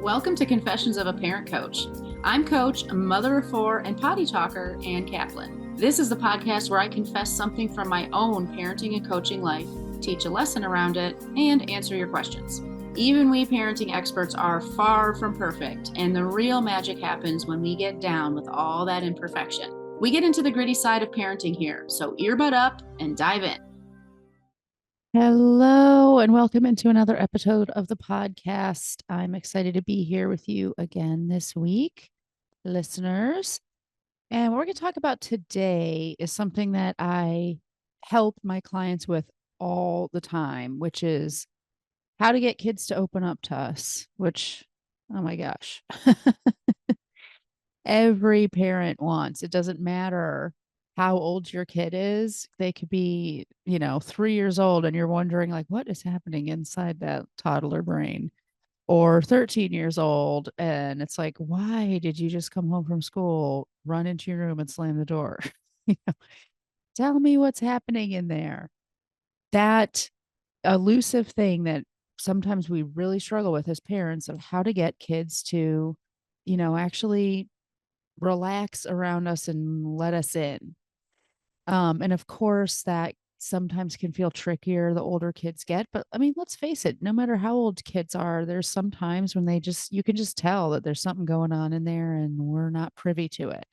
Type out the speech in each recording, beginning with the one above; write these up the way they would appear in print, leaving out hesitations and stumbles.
Welcome to Confessions of a Parent Coach. I'm Coach, a mother of four, and potty talker, Ann Kaplan. This is the podcast where I confess something from my own parenting and coaching life, teach a lesson around it, and answer your questions. Even we parenting experts are far from perfect, and the real magic happens when we get down with all that imperfection. We get into the gritty side of parenting here, so earbud up and dive in. Hello, and welcome into another episode of the podcast. I'm excited to be here with you again this week, listeners. And what we're going to talk about today is something that I help my clients with all the time, which is how to get kids to open up to us, which, oh my gosh, every parent wants. It doesn't matter how old your kid is. They could be, 3 years old and you're wondering, like, what is happening inside that toddler brain? Or 13 years old. And it's like, why did you just come home from school, run into your room and slam the door? You know, Tell me what's happening in there. That elusive thing that sometimes we really struggle with as parents of how to get kids to, actually relax around us and let us in. And of course, that sometimes can feel trickier the older kids get. But I mean, let's face it, no matter how old kids are, there's some times when you can just tell that there's something going on in there and we're not privy to it.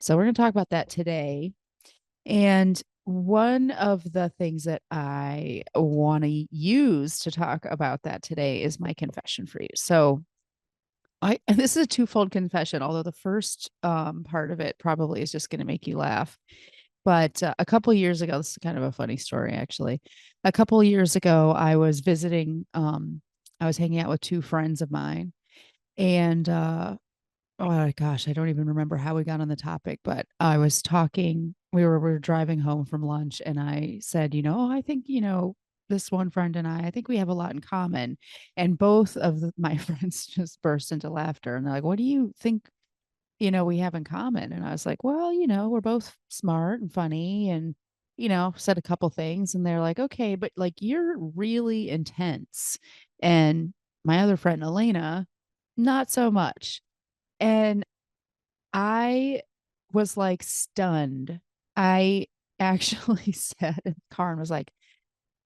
So we're going to talk about that today. And one of the things that I want to use to talk about that today is my confession for you. So and this is a twofold confession, although the first part of it probably is just going to make you laugh. But a couple of years ago, this is kind of a funny story, actually. A couple of years ago, I was visiting, I was hanging out with two friends of mine. And oh my gosh, I don't even remember how we got on the topic, but I was talking, we were driving home from lunch, and I said, I think, this one friend and I think we have a lot in common. And both of my friends just burst into laughter. And they're like, what do you think we have in common? And I was like, well, we're both smart and funny and, said a couple things. And they're like, okay, but like you're really intense. And my other friend, Elena, not so much. And I was like stunned. I actually said in the car and was like,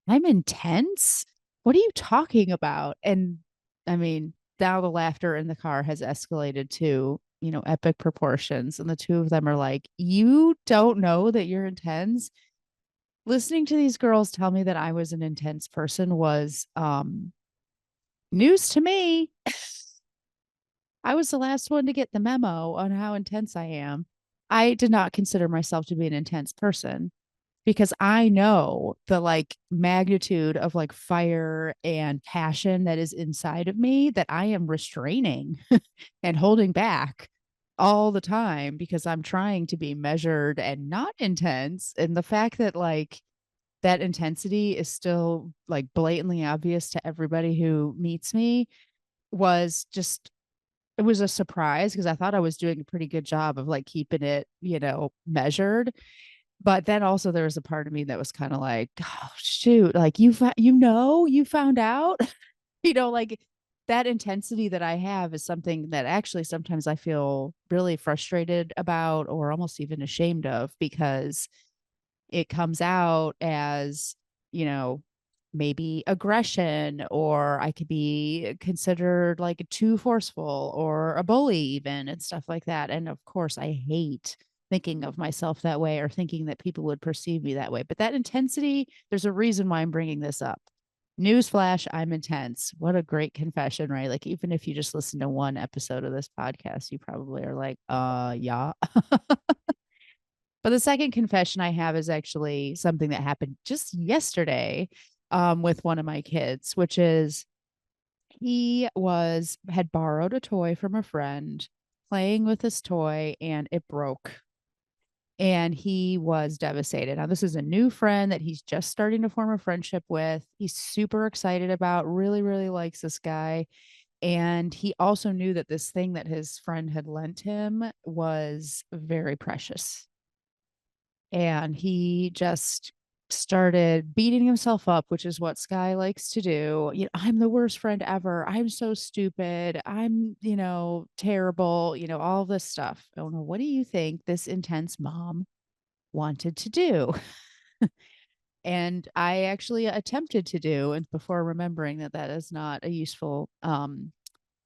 I'm intense. What are you talking about? And I mean, now the laughter in the car has escalated to, epic proportions. And the two of them are like, you don't know that you're intense? Listening to these girls tell me that I was an intense person was news to me. I was the last one to get the memo on how intense I am. I did not consider myself to be an intense person because I know the like magnitude of like fire and passion that is inside of me that I am restraining and holding back all the time because I'm trying to be measured and not intense. And the fact that like that intensity is still like blatantly obvious to everybody who meets me was just, it was a surprise because I thought I was doing a pretty good job of like keeping it, measured. But then also there was a part of me that was kind of like, oh shoot, like you found out, like that intensity that I have is something that actually sometimes I feel really frustrated about or almost even ashamed of because it comes out as, you know, maybe aggression, or I could be considered like too forceful or a bully, even, and stuff like that. And of course, I hate thinking of myself that way or thinking that people would perceive me that way. But that intensity, there's a reason why I'm bringing this up. Newsflash, I'm intense. What a great confession, right? Like, even if you just listen to one episode of this podcast, you probably are like, yeah. But the second confession I have is actually something that happened just yesterday with one of my kids, which is had borrowed a toy from a friend, playing with this toy, and it broke. And he was devastated. Now, this is a new friend that he's just starting to form a friendship with. He's super excited about, really, really likes this guy. And he also knew that this thing that his friend had lent him was very precious. And he just started beating himself up, which is what Sky likes to do. I'm the worst friend ever. I'm so stupid. I'm, terrible, all this stuff. I don't know. What do you think this intense mom wanted to do? And I actually attempted to do, and before remembering that that is not a useful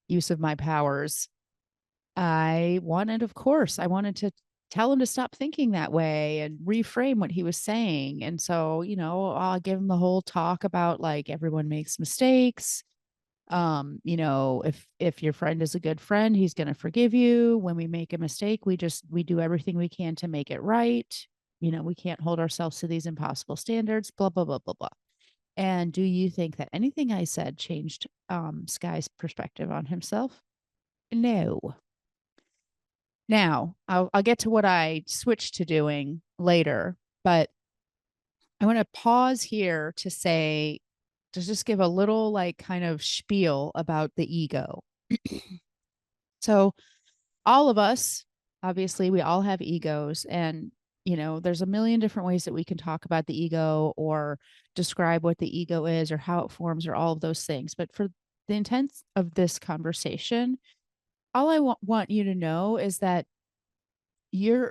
use of my powers, of course, I wanted to tell him to stop thinking that way and reframe what he was saying. And so, I'll give him the whole talk about like everyone makes mistakes. If your friend is a good friend, he's going to forgive you. When we make a mistake, we do everything we can to make it right. We can't hold ourselves to these impossible standards, blah blah blah blah blah. And do you think that anything I said changed Sky's perspective on himself? No. Now, I'll get to what I switched to doing later, but I want to pause here to just give a little like kind of spiel about the ego. So, all of us, obviously, we all have egos, and there's a million different ways that we can talk about the ego or describe what the ego is or how it forms or all of those things. But for the intent of this conversation, all I want you to know is that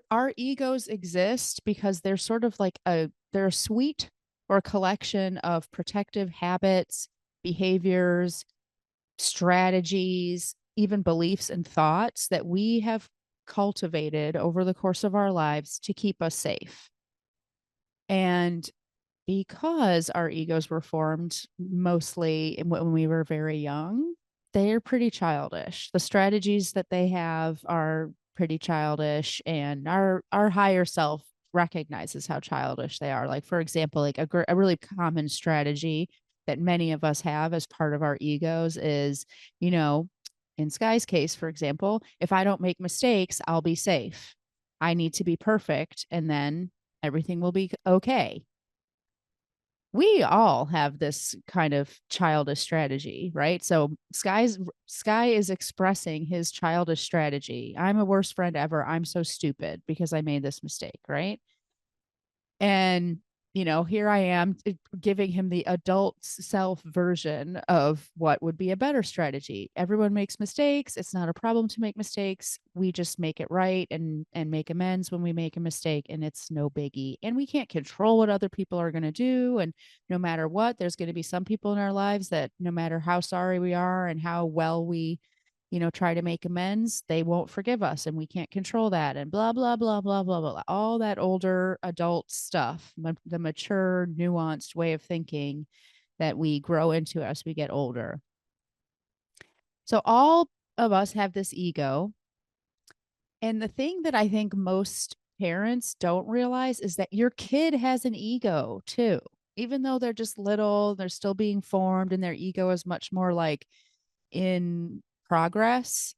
our egos exist because they're sort of like they're a suite or a collection of protective habits, behaviors, strategies, even beliefs and thoughts that we have cultivated over the course of our lives to keep us safe. And because our egos were formed mostly when we were very young, they're pretty childish. The strategies that they have are pretty childish, and our higher self recognizes how childish they are. Like, for example, like a really common strategy that many of us have as part of our egos is, you know, in Sky's case, for example, if I don't make mistakes, I'll be safe. I need to be perfect, and then everything will be okay. We all have this kind of childish strategy, right? So Sky is expressing his childish strategy. I'm a worst friend ever. I'm so stupid because I made this mistake, right? And, here I am giving him the adult self version of what would be a better strategy. Everyone makes mistakes. It's not a problem to make mistakes. We just make it right and make amends when we make a mistake, and it's no biggie. And we can't control what other people are going to do. And no matter what, there's going to be some people in our lives that no matter how sorry we are and how well we try to make amends, they won't forgive us and we can't control that and blah, blah, blah, blah, blah, blah. All that older adult stuff, the mature, nuanced way of thinking that we grow into as we get older. So all of us have this ego. And the thing that I think most parents don't realize is that your kid has an ego too. Even though they're just little, they're still being formed and their ego is much more like in progress.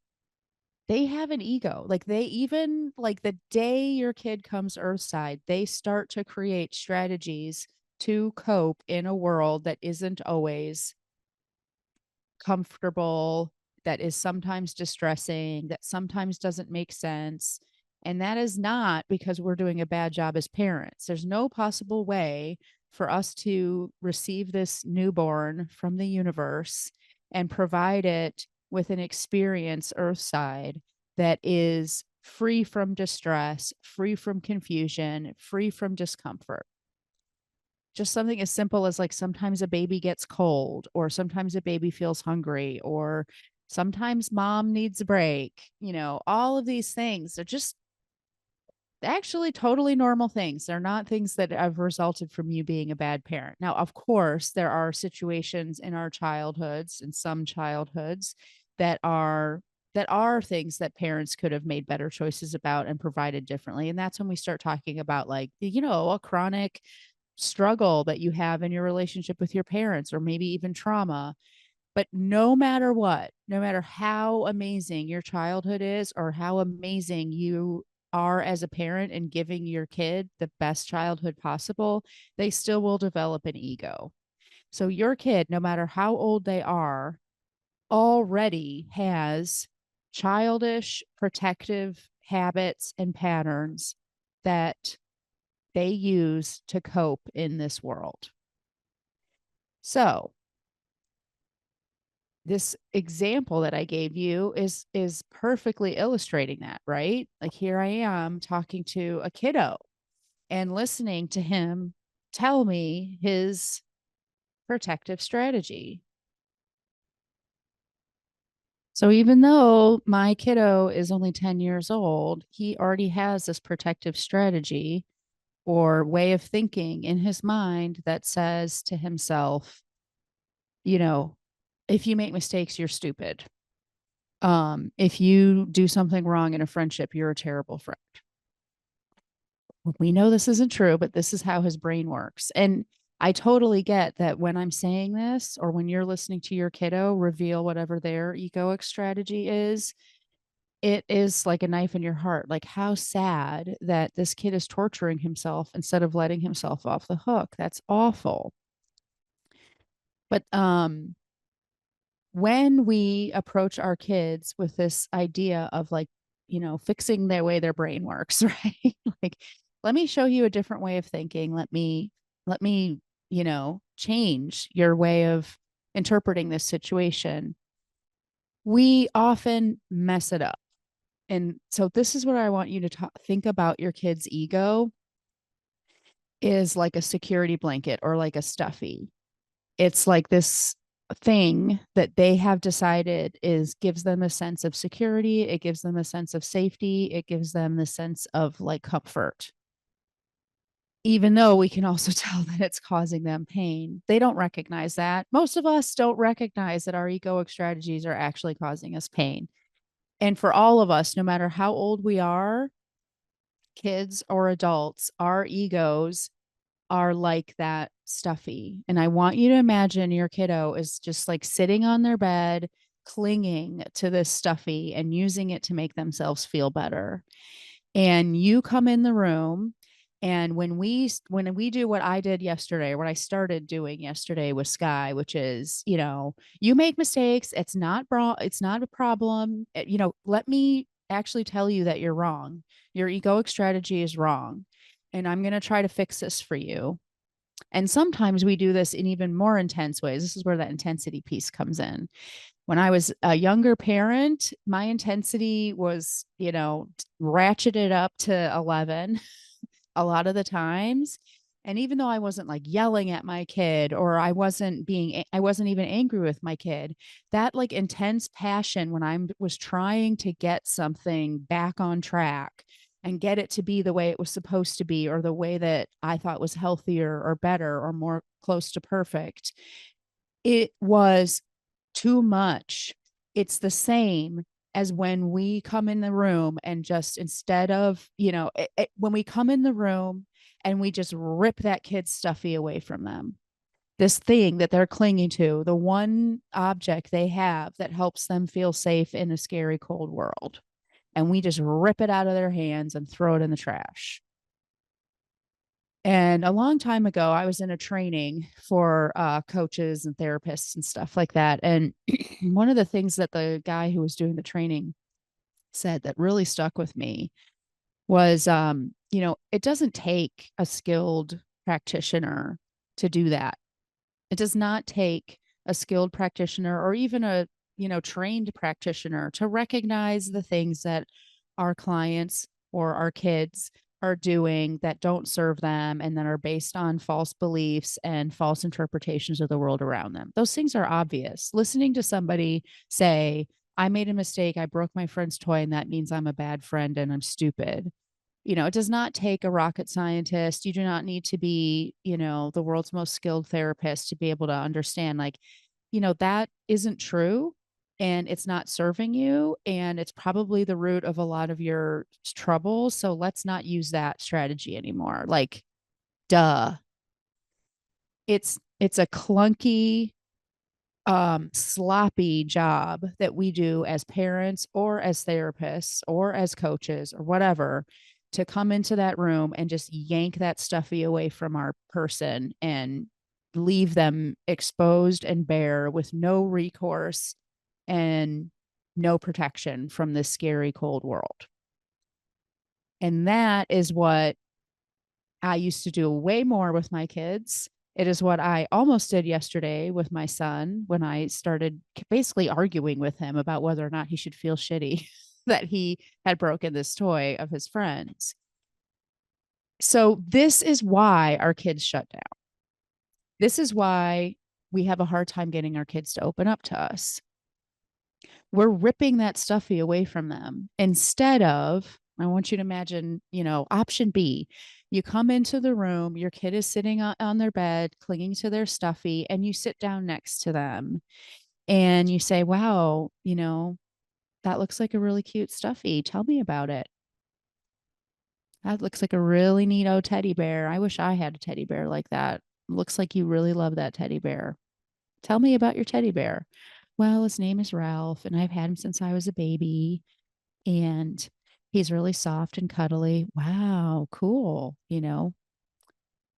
They have an ego. Like they even like the day your kid comes earthside, they start to create strategies to cope in a world that isn't always comfortable, that is sometimes distressing, that sometimes doesn't make sense. And that is not because we're doing a bad job as parents. There's no possible way for us to receive this newborn from the universe and provide it with an experience earthside that is free from distress, free from confusion, free from discomfort. Just something as simple as like sometimes a baby gets cold, or sometimes a baby feels hungry, or sometimes mom needs a break. All of these things are just actually totally normal things. They're not things that have resulted from you being a bad parent. Now, of course, there are situations in our childhoods and some childhoods that are things that parents could have made better choices about and provided differently. And that's when we start talking about like, a chronic struggle that you have in your relationship with your parents, or maybe even trauma. But no matter what, no matter how amazing your childhood is or how amazing you are as a parent in giving your kid the best childhood possible, they still will develop an ego. So your kid, no matter how old they are, already has childish protective habits and patterns that they use to cope in this world. So, this example that I gave you is perfectly illustrating that, right? Like here I am talking to a kiddo and listening to him tell me his protective strategy. So even though my kiddo is only 10 years old, he already has this protective strategy or way of thinking in his mind that says to himself, you know, if you make mistakes, you're stupid. If you do something wrong in a friendship, you're a terrible friend. We know this isn't true, but this is how his brain works. And I totally get that when I'm saying this, or when you're listening to your kiddo reveal whatever their egoic strategy is, it is like a knife in your heart. Like, how sad that this kid is torturing himself instead of letting himself off the hook. That's awful. But when we approach our kids with this idea of like, fixing their way their brain works, right? Like, let me show you a different way of thinking. Let me, change your way of interpreting this situation. We often mess it up. And so this is what I want you to think about your kid's ego is like a security blanket or like a stuffy. It's like this thing that they have decided is gives them a sense of security, it gives them a sense of safety, it gives them the sense of like comfort. Even though we can also tell that it's causing them pain, they don't recognize that. Most of us don't recognize that our egoic strategies are actually causing us pain. And for all of us, no matter how old we are, kids or adults, our egos are like that stuffy. And I want you to imagine your kiddo is just like sitting on their bed, clinging to this stuffy and using it to make themselves feel better. And you come in the room, and when we do what I did yesterday, what I started doing yesterday with Sky, which is, you make mistakes, it's not a problem. Let me actually tell you that you're wrong. Your egoic strategy is wrong, and I'm going to try to fix this for you. And sometimes we do this in even more intense ways. This is where that intensity piece comes in. When I was a younger parent, my intensity was, ratcheted up to 11 a lot of the times. And even though I wasn't like yelling at my kid, or I wasn't even angry with my kid, that like intense passion when I was trying to get something back on track and get it to be the way it was supposed to be, or the way that I thought was healthier or better or more close to perfect, it was too much. It's the same as when we come in the room and just instead of, when we come in the room and we just rip that kid's stuffy away from them, this thing that they're clinging to, the one object they have that helps them feel safe in a scary, cold world. And we just rip it out of their hands and throw it in the trash. And a long time ago, I was in a training for coaches and therapists and stuff like that. And one of the things that the guy who was doing the training said that really stuck with me was, it doesn't take a skilled practitioner to do that. It does not take a skilled practitioner or even a, trained practitioner to recognize the things that our clients or our kids are doing that don't serve them and that are based on false beliefs and false interpretations of the world around them. Those things are obvious. Listening to somebody say, I made a mistake, I broke my friend's toy, and that means I'm a bad friend and I'm stupid. It does not take a rocket scientist. You do not need to be, the world's most skilled therapist to be able to understand, like, that isn't true and it's not serving you. And it's probably the root of a lot of your trouble. So let's not use that strategy anymore. Like, duh. It's a clunky, sloppy job that we do as parents or as therapists or as coaches or whatever, to come into that room and just yank that stuffy away from our person and leave them exposed and bare with no recourse and no protection from this scary cold world. And that is what I used to do way more with my kids. It is what I almost did yesterday with my son when I started basically arguing with him about whether or not he should feel shitty that he had broken this toy of his friends. So, this is why our kids shut down. This is why we have a hard time getting our kids to open up to us. We're ripping that stuffy away from them instead of, I want you to imagine, option B. You come into the room, your kid is sitting on their bed, clinging to their stuffy, and you sit down next to them and you say, wow, that looks like a really cute stuffy. Tell me about it. That looks like a really neat old teddy bear. I wish I had a teddy bear like that. Looks like you really love that teddy bear. Tell me about your teddy bear. Well, his name is Ralph, and I've had him since I was a baby, and he's really soft and cuddly. Wow, cool.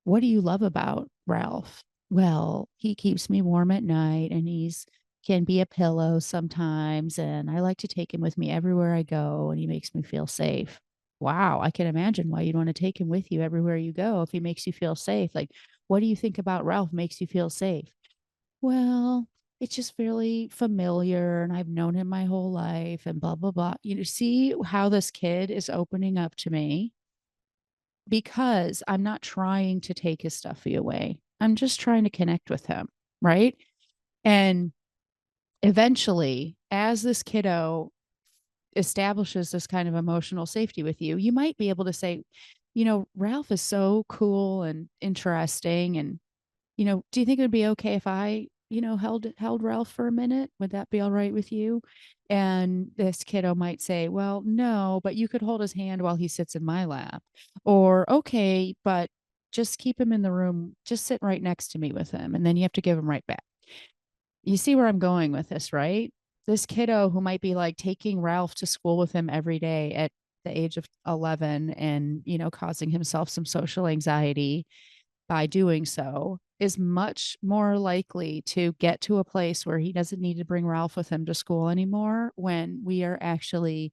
What do you love about Ralph? Well, he keeps me warm at night, and he's can be a pillow sometimes, and I like to take him with me everywhere I go, and he makes me feel safe. Wow, I can imagine why you'd want to take him with you everywhere you go if he makes you feel safe. Like, what do you think about Ralph makes you feel safe? Well, it's just really familiar and I've known him my whole life and blah, blah, blah. See how this kid is opening up to me because I'm not trying to take his stuffy away. I'm just trying to connect with him. Right. And eventually, as this kiddo establishes this kind of emotional safety with you, you might be able to say, Ralph is so cool and interesting. And do you think it would be okay if I, held Ralph for a minute? Would that be all right with you? And this kiddo might say, well, no, but you could hold his hand while he sits in my lap. Or, okay, but just keep him in the room, just sit right next to me with him. And then you have to give him right back. You see where I'm going with this, right? This kiddo who might be like taking Ralph to school with him every day at the age of 11 and, causing himself some social anxiety by doing so is much more likely to get to a place where he doesn't need to bring Ralph with him to school anymore when we are actually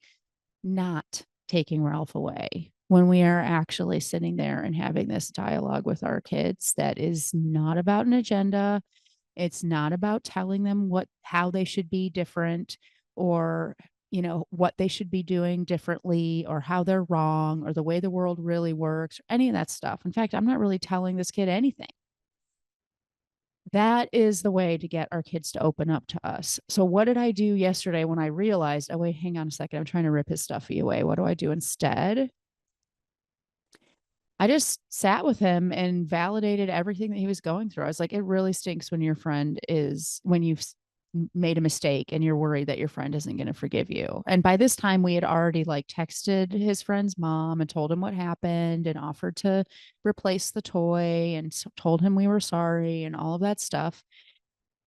not taking Ralph away, when we are actually sitting there and having this dialogue with our kids that is not about an agenda. It's not about telling them how they should be different or what they should be doing differently or how they're wrong or the way the world really works or any of that stuff. In fact, I'm not really telling this kid anything. That is the way to get our kids to open up to us. So what did I do yesterday when I realized, oh wait, hang on a second, I'm trying to rip his stuffy away. What do I do instead? I just sat with him and validated everything that he was going through. I was like, it really stinks when when you've made a mistake and you're worried that your friend isn't going to forgive you. And by this time, we had already like texted his friend's mom and told him what happened and offered to replace the toy and told him we were sorry and all of that stuff.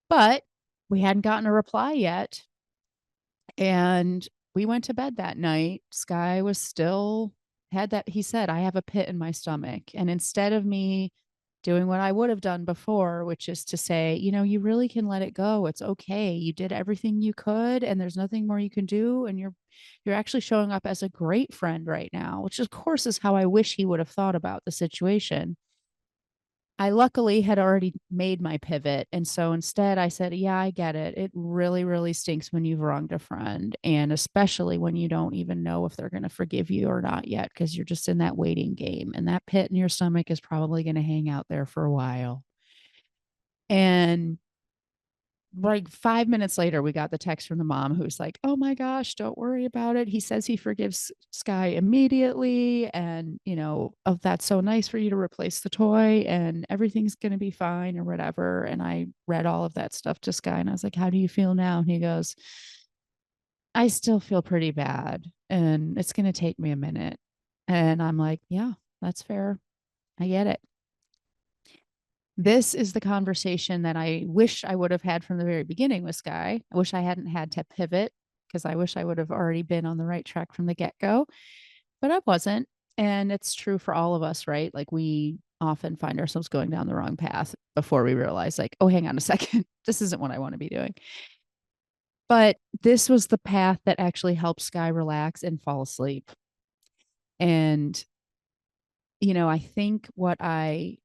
But we hadn't gotten a reply yet. And we went to bed that night. Sky was still had that. He said, I have a pit in my stomach. And instead of me doing what I would have done before, which is to say, you really can let it go. It's okay. You did everything you could and there's nothing more you can do. And you're actually showing up as a great friend right now, which of course is how I wish he would have thought about the situation. I luckily had already made my pivot. And so instead I said, yeah, I get it. It really, really stinks when you've wronged a friend. And especially when you don't even know if they're going to forgive you or not yet, because you're just in that waiting game. And that pit in your stomach is probably going to hang out there for a while. And like 5 minutes later, we got the text from the mom who's like, oh my gosh, don't worry about it. He says he forgives Sky immediately. And, oh, that's so nice for you to replace the toy and everything's going to be fine or whatever. And I read all of that stuff to Sky and I was like, how do you feel now? And he goes, I still feel pretty bad and it's going to take me a minute. And I'm like, yeah, that's fair. I get it. This is the conversation that I wish I would have had from the very beginning with Sky. I wish I hadn't had to pivot because I wish I would have already been on the right track from the get go, but I wasn't. And it's true for all of us, right? Like we often find ourselves going down the wrong path before we realize, like, oh, hang on a second, this isn't what I want to be doing. But this was the path that actually helped Sky relax and fall asleep. And I think what I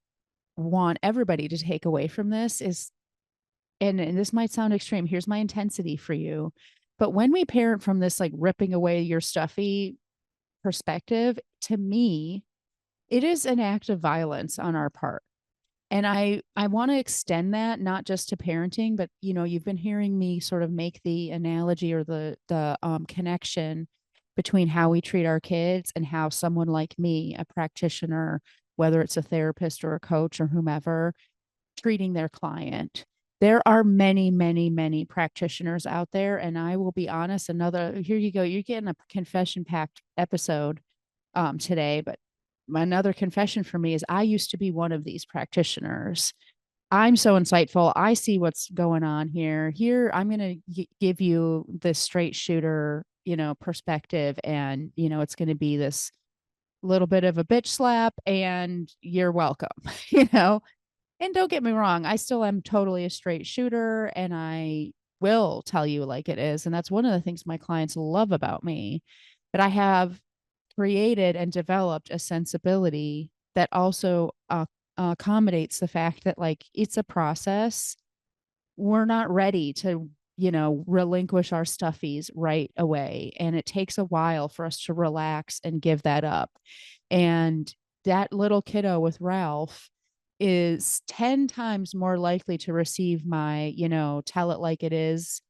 want everybody to take away from this is, and this might sound extreme, here's my intensity for you. But when we parent from this like ripping away your stuffy perspective, to me, it is an act of violence on our part. And I want to extend that not just to parenting, but you've been hearing me sort of make the analogy or the connection between how we treat our kids and how someone like me, a practitioner, whether it's a therapist or a coach or whomever, treating their client. There are many, many, many practitioners out there. And I will be honest, here you go. You're getting a confession packed episode today, but another confession for me is I used to be one of these practitioners. I'm so insightful. I see what's going on here. Here, I'm going to give you this straight shooter, perspective. And, it's going to be this little bit of a bitch slap and you're welcome, you know? And don't get me wrong, I still am totally a straight shooter and I will tell you like it is. And that's one of the things my clients love about me. But I have created and developed a sensibility that also accommodates the fact that like it's a process. We're not ready to, relinquish our stuffies right away. And it takes a while for us to relax and give that up. And that little kiddo with Ralph is 10 times more likely to receive my, tell it like it is,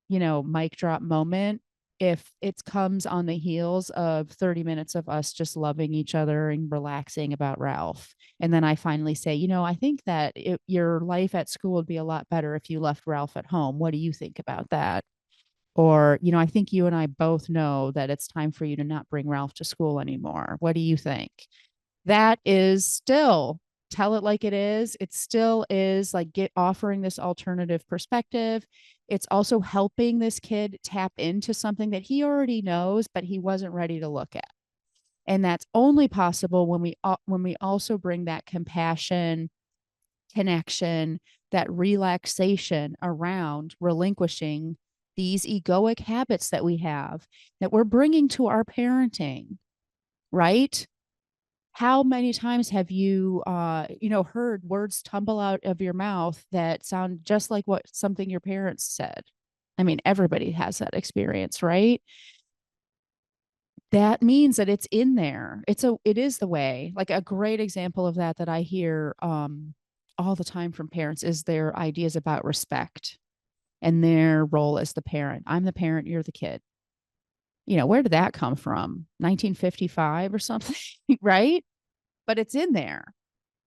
mic drop moment if it comes on the heels of 30 minutes of us just loving each other and relaxing about Ralph. And then I finally say, I think that your life at school would be a lot better if you left Ralph at home. What do you think about that? Or, I think you and I both know that it's time for you to not bring Ralph to school anymore. What do you think? That is still tell it like it is. It still is like offering this alternative perspective. It's also helping this kid tap into something that he already knows, but he wasn't ready to look at. And that's only possible when we also bring that compassion, connection, that relaxation around relinquishing these egoic habits that we have that we're bringing to our parenting, right? How many times have you heard words tumble out of your mouth that sound just like what something your parents said? I mean, everybody has that experience, right? That means that it's in there. It is the way. Like a great example of that I hear all the time from parents is their ideas about respect and their role as the parent. I'm the parent, you're the kid. Where did that come from? 1955 or something, right? But it's in there.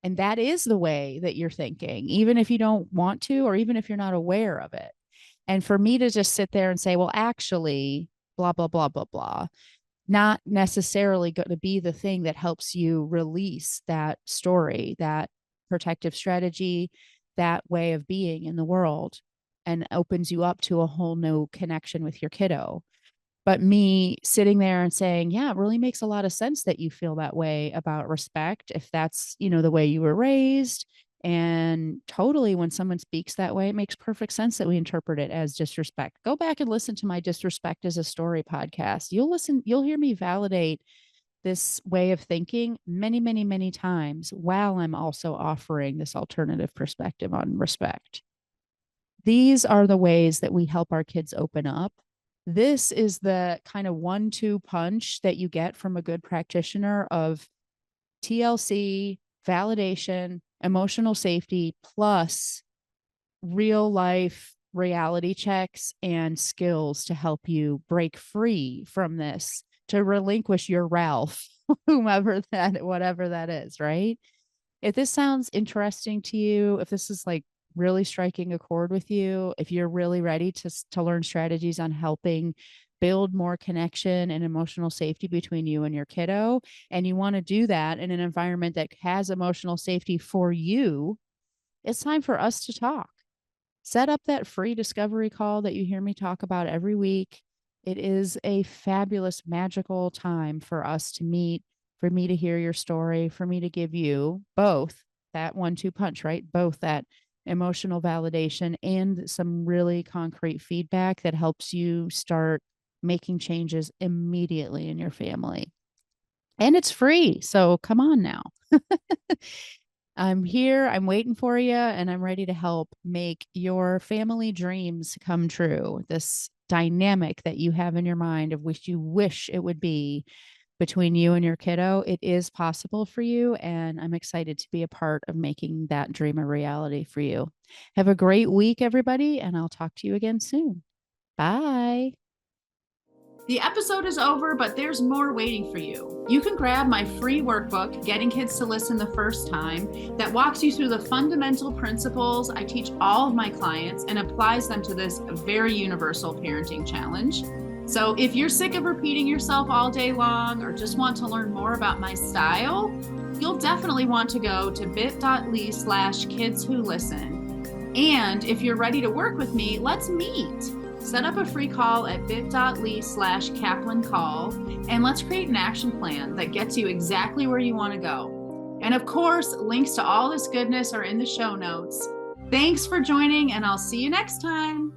And that is the way that you're thinking, even if you don't want to, or even if you're not aware of it. And for me to just sit there and say, well, actually, blah, blah, blah, blah, blah, not necessarily going to be the thing that helps you release that story, that protective strategy, that way of being in the world, and opens you up to a whole new connection with your kiddo. But me sitting there and saying, yeah, it really makes a lot of sense that you feel that way about respect if that's, the way you were raised. And totally, when someone speaks that way, it makes perfect sense that we interpret it as disrespect. Go back and listen to my Disrespect as a Story podcast. You'll hear me validate this way of thinking many, many, many times while I'm also offering this alternative perspective on respect. These are the ways that we help our kids open up. This is the kind of 1-2 punch that you get from a good practitioner of TLC, validation, emotional safety, plus real life reality checks and skills to help you break free from this, to relinquish your Ralph, whatever that is, right? If this sounds interesting to you, if this is like really striking a chord with you, if you're really ready to learn strategies on helping build more connection and emotional safety between you and your kiddo, and you want to do that in an environment that has emotional safety for you, it's time for us to talk. Set up that free discovery call that you hear me talk about every week. It is a fabulous, magical time for us to meet, for me to hear your story, for me to give you both that 1-2 punch, right? Both that emotional validation and some really concrete feedback that helps you start making changes immediately in your family. And it's free. So come on now. I'm here. I'm waiting for you, and I'm ready to help make your family dreams come true. This dynamic that you have in your mind of which you wish it would be between you and your kiddo, it is possible for you. And I'm excited to be a part of making that dream a reality for you. Have a great week, everybody, and I'll talk to you again soon. Bye. The episode is over, but there's more waiting for you. You can grab my free workbook, Getting Kids to Listen the First Time, that walks you through the fundamental principles I teach all of my clients and applies them to this very universal parenting challenge. So if you're sick of repeating yourself all day long or just want to learn more about my style, you'll definitely want to go to bit.ly/kidswholisten. And if you're ready to work with me, let's meet. Set up a free call at bit.ly/Kaplan call, and let's create an action plan that gets you exactly where you want to go. And of course, links to all this goodness are in the show notes. Thanks for joining, and I'll see you next time.